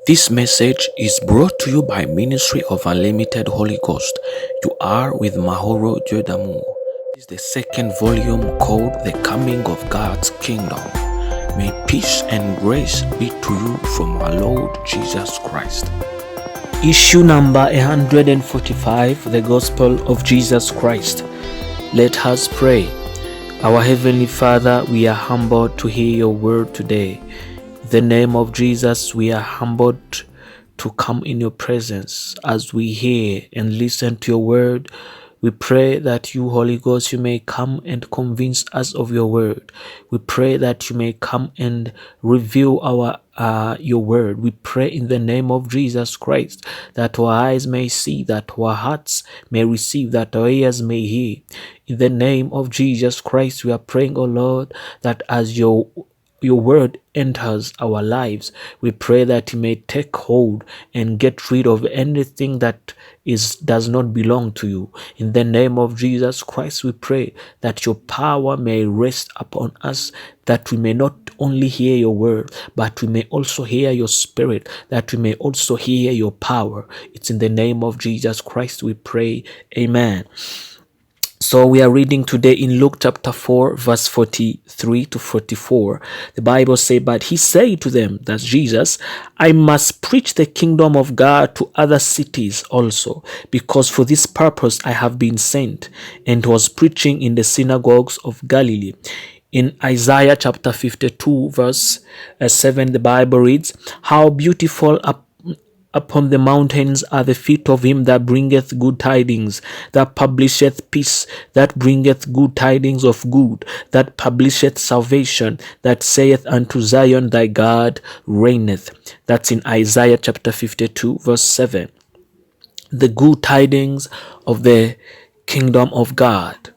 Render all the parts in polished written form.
This message is brought to you by Ministry of Unlimited Holy Ghost. You are with Mahoro Jodamu. This is the second volume called The Coming of God's Kingdom. May peace and grace be to you from our Lord Jesus Christ. Issue number 145, The Gospel of Jesus Christ. Let us pray. Our Heavenly Father, we are humbled to hear your word today. In the name of Jesus, we are humbled to come in your presence as we hear and listen to your word. We pray that you, Holy Ghost, you may come and convince us of your word. We pray that you may come and reveal your word. We pray in the name of Jesus Christ that our eyes may see, that our hearts may receive, that our ears may hear. In the name of Jesus Christ, we are praying, O Lord, that as your word enters our lives, we pray that you may take hold and get rid of anything that does not belong to you. In the name of Jesus Christ, we pray that your power may rest upon us, that we may not only hear your word, but we may also hear your spirit, that we may also hear your power. It's in the name of Jesus Christ we pray. Amen. So we are reading today in Luke chapter 4, verse 43 to 44. The Bible says, "But he said to them," that's Jesus, "I must preach the kingdom of God to other cities also, because for this purpose I have been sent," and was preaching in the synagogues of Galilee. In Isaiah chapter 52, verse 7, the Bible reads, "How beautiful upon the mountains are the feet of him that bringeth good tidings, that publisheth peace, that bringeth good tidings of good, that publisheth salvation, that saith unto Zion, thy God reigneth." That's in Isaiah chapter 52, verse 7. The good tidings of the kingdom of God.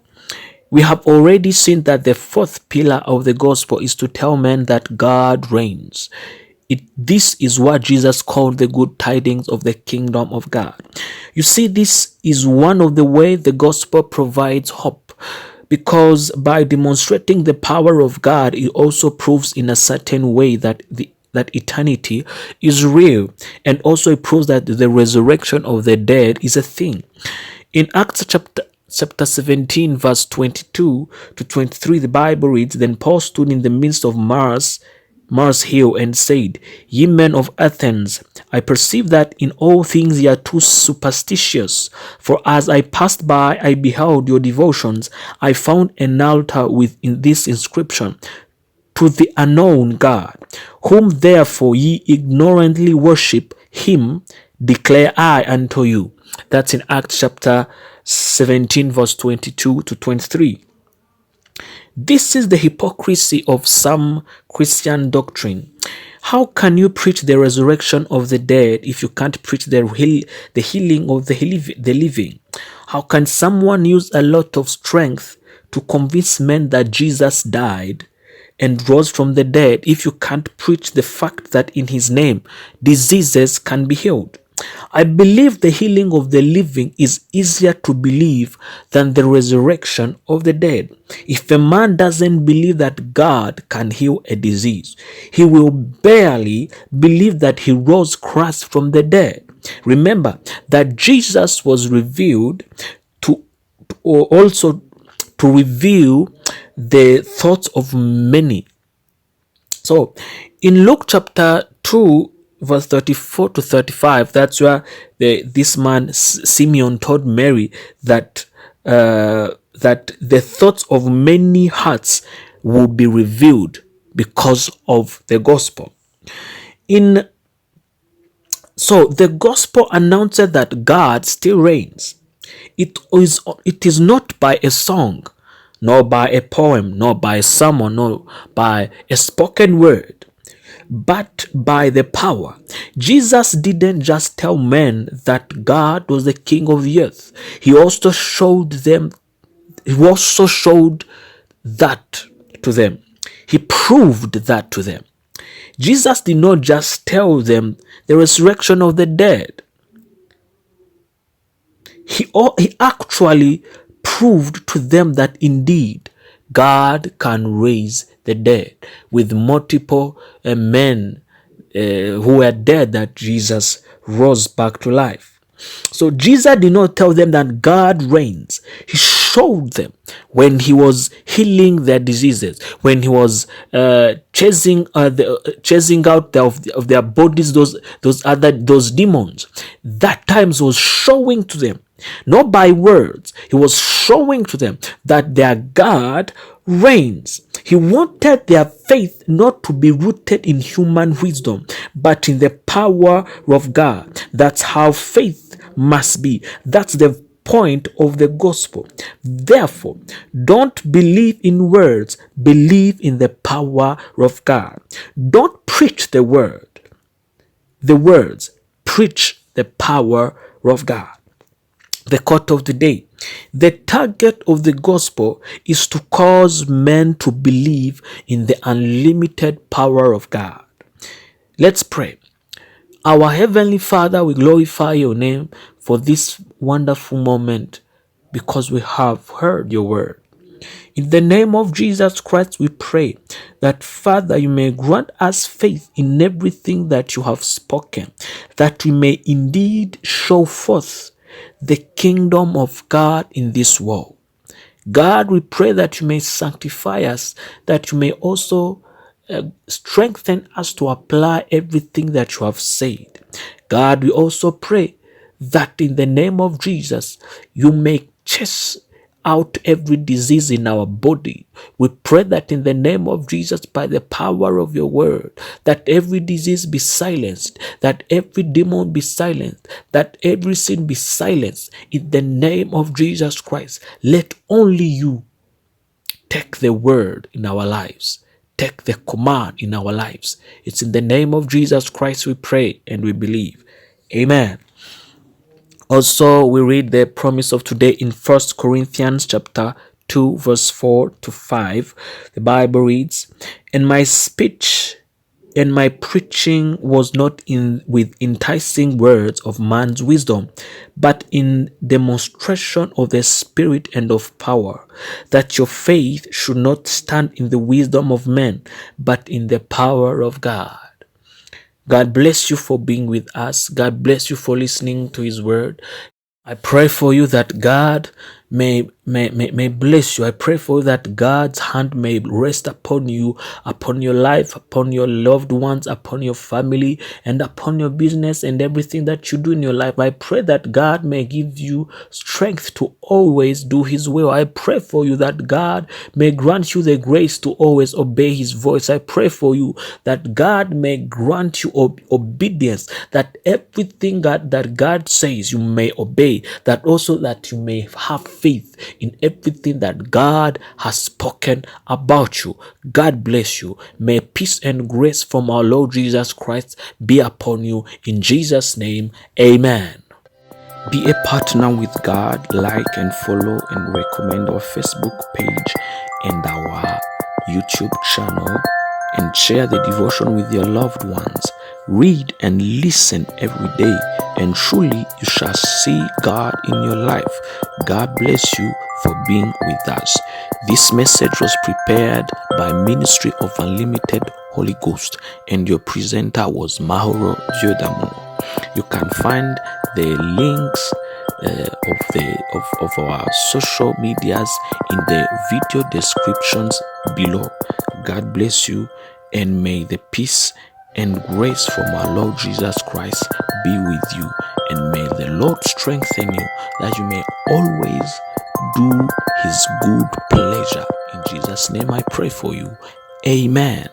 We have already seen that the fourth pillar of the gospel is to tell men that God reigns. This is what Jesus called the good tidings of the kingdom of God. You see, this is one of the ways the gospel provides hope, because by demonstrating the power of God, it also proves in a certain way that eternity is real, and also it proves that the resurrection of the dead is a thing. In Acts chapter 17, verse 22 to 23, the Bible reads, "Then Paul stood in the midst of Mars Hill and said, Ye men of Athens, I perceive that in all things ye are too superstitious. For as I passed by, I beheld your devotions. I found an altar with this inscription, To the unknown God, whom therefore ye ignorantly worship, him declare I unto you." That's in Acts chapter 17, verse 22 to 23. This is the hypocrisy of some Christian doctrine. How can you preach the resurrection of the dead if you can't preach the healing of the living? How can someone use a lot of strength to convince men that Jesus died and rose from the dead if you can't preach the fact that in his name diseases can be healed? I believe the healing of the living is easier to believe than the resurrection of the dead. If a man doesn't believe that God can heal a disease, he will barely believe that he rose Christ from the dead. Remember that Jesus was revealed to reveal the thoughts of many. So in Luke chapter 2, verse 34 to 35, that's where this man Simeon told Mary that the thoughts of many hearts will be revealed because of the gospel. So the gospel announces that God still reigns. It is not by a song, nor by a poem, nor by a sermon, nor by a spoken word, but by the power. Jesus didn't just tell men that God was the king of the earth. He also showed that to them. He proved that to them. Jesus did not just tell them the resurrection of the dead. He actually proved to them that indeed God can raise the dead with multiple men who were dead that Jesus rose back to life. So Jesus did not tell them that God reigns. He showed them when he was healing their diseases, when he was chasing out of their bodies those demons. That times was showing to them, not by words. He was showing to them that their God reigns. He wanted their faith not to be rooted in human wisdom, but in the power of God. That's how faith must be. That's the point of the gospel. Therefore, don't believe in words, believe in the power of God. Don't preach the words, preach the power of God. The quote of the day: the target of the gospel is to cause men to believe in the unlimited power of God. Let's pray. Our Heavenly Father, we glorify your name for this wonderful moment because we have heard your word. In the name of Jesus Christ, we pray that, Father, you may grant us faith in everything that you have spoken, that we may indeed show forth the kingdom of God in this world. God, we pray that you may sanctify us, that you may also strengthen us to apply everything that you have said. God, we also pray that in the name of Jesus, you may chase out every disease in our body. We pray that in the name of Jesus, by the power of your word, that every disease be silenced, that every demon be silenced, that every sin be silenced. In the name of Jesus Christ, let only you take the word in our lives. Take the command in our lives. It's in the name of Jesus Christ we pray and we believe. Amen. Also, we read the promise of today in 1 Corinthians chapter 2, verse 4 to 5. The Bible reads, "And my speech and my preaching was not with enticing words of man's wisdom, but in demonstration of the Spirit and of power, that your faith should not stand in the wisdom of men, but in the power of God." God bless you for being with us. God bless you for listening to his word. I pray for you that God may bless you. I pray for you that God's hand may rest upon you, upon your life, upon your loved ones, upon your family, and upon your business and everything that you do in your life. I pray that God may give you strength to always do his will. I pray for you that God may grant you the grace to always obey his voice. I pray for you that God may grant you obedience, that everything that God says you may obey, that also that you may have faith in everything that God has spoken about you. God bless you. May peace and grace from our Lord Jesus Christ be upon you. In Jesus' name, amen. Be a partner with God. Like and follow and recommend our Facebook page and our YouTube channel, and share the devotion with your loved ones. Read and listen every day, and truly you shall see God in your life. God bless you for being with us. This message was prepared by Ministry of Unlimited Holy Ghost, and your presenter was Mahoro Diodamu. You can find the links of our social medias in the video descriptions below. God bless you, and may the peace and grace from our Lord Jesus Christ be with you, and may the Lord strengthen you, that you may always do his good pleasure. In Jesus' name I pray for you. Amen.